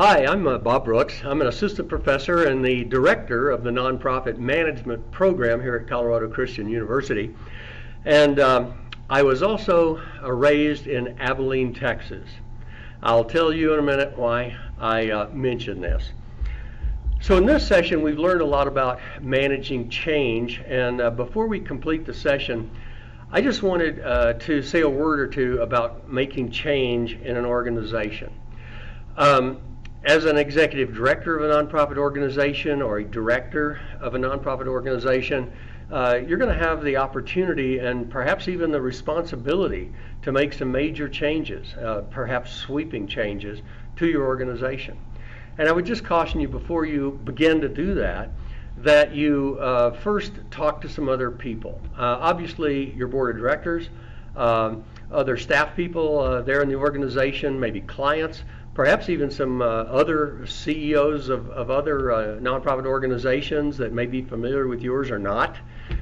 Hi, I'm Bob Brooks. I'm an assistant professor and the director of the nonprofit management program here at Colorado Christian University. And I was also raised in Abilene, Texas. I'll tell you in a minute why I mention this. So in this session, we've learned a lot about managing change. And before we complete the session, I just wanted to say a word or two about making change in an organization. As an executive director of a nonprofit organization or a director of a nonprofit organization, you're going to have the opportunity and perhaps even the responsibility to make some major changes, perhaps sweeping changes to your organization. And I would just caution you before you begin to do that, that you first talk to some other people. Obviously, your board of directors, other staff people there in the organization, maybe clients, perhaps even some other CEOs of other nonprofit organizations that may be familiar with yours or not.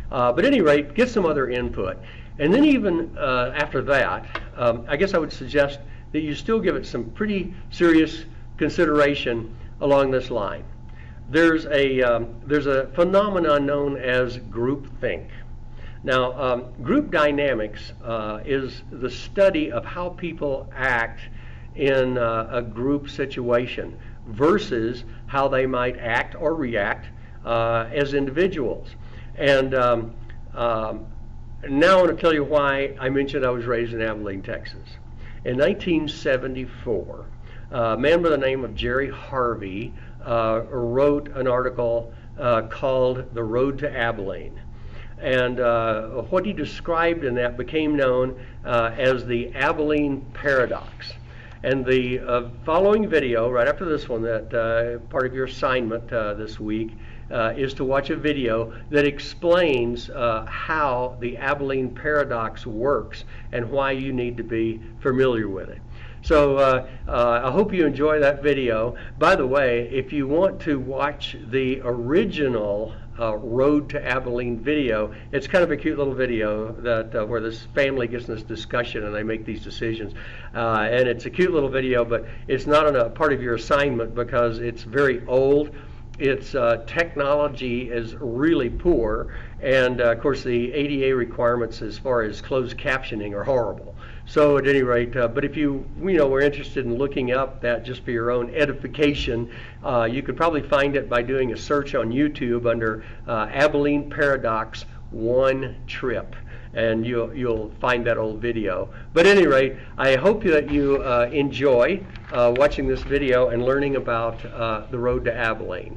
But at any rate, get some other input. And then even after that, I guess I would suggest that you still give it some pretty serious consideration along this line. There's a phenomenon known as groupthink. Now, group dynamics is the study of how people act in a group situation versus how they might act or react as individuals. And now I want to tell you why I mentioned I was raised in Abilene, Texas. In 1974, a man by the name of Jerry Harvey wrote an article called The Road to Abilene. And what he described in that became known as the Abilene Paradox. And the following video, right after this one, that part of your assignment this week, is to watch a video that explains how the Abilene Paradox works and why you need to be familiar with it. So I hope you enjoy that video. By the way, if you want to watch the original Road to Abilene video, it's kind of a cute little video that where this family gets in this discussion and they make these decisions. And it's a cute little video, but it's not a part of your assignment because it's very old. Its technology is really poor, and of course the ADA requirements as far as closed captioning are horrible. So at any rate, but if you were interested in looking up that just for your own edification, you could probably find it by doing a search on YouTube under Abilene Paradox One Trip, and you'll find that old video. But at any rate, I hope that you enjoy watching this video and learning about the Road to Abilene.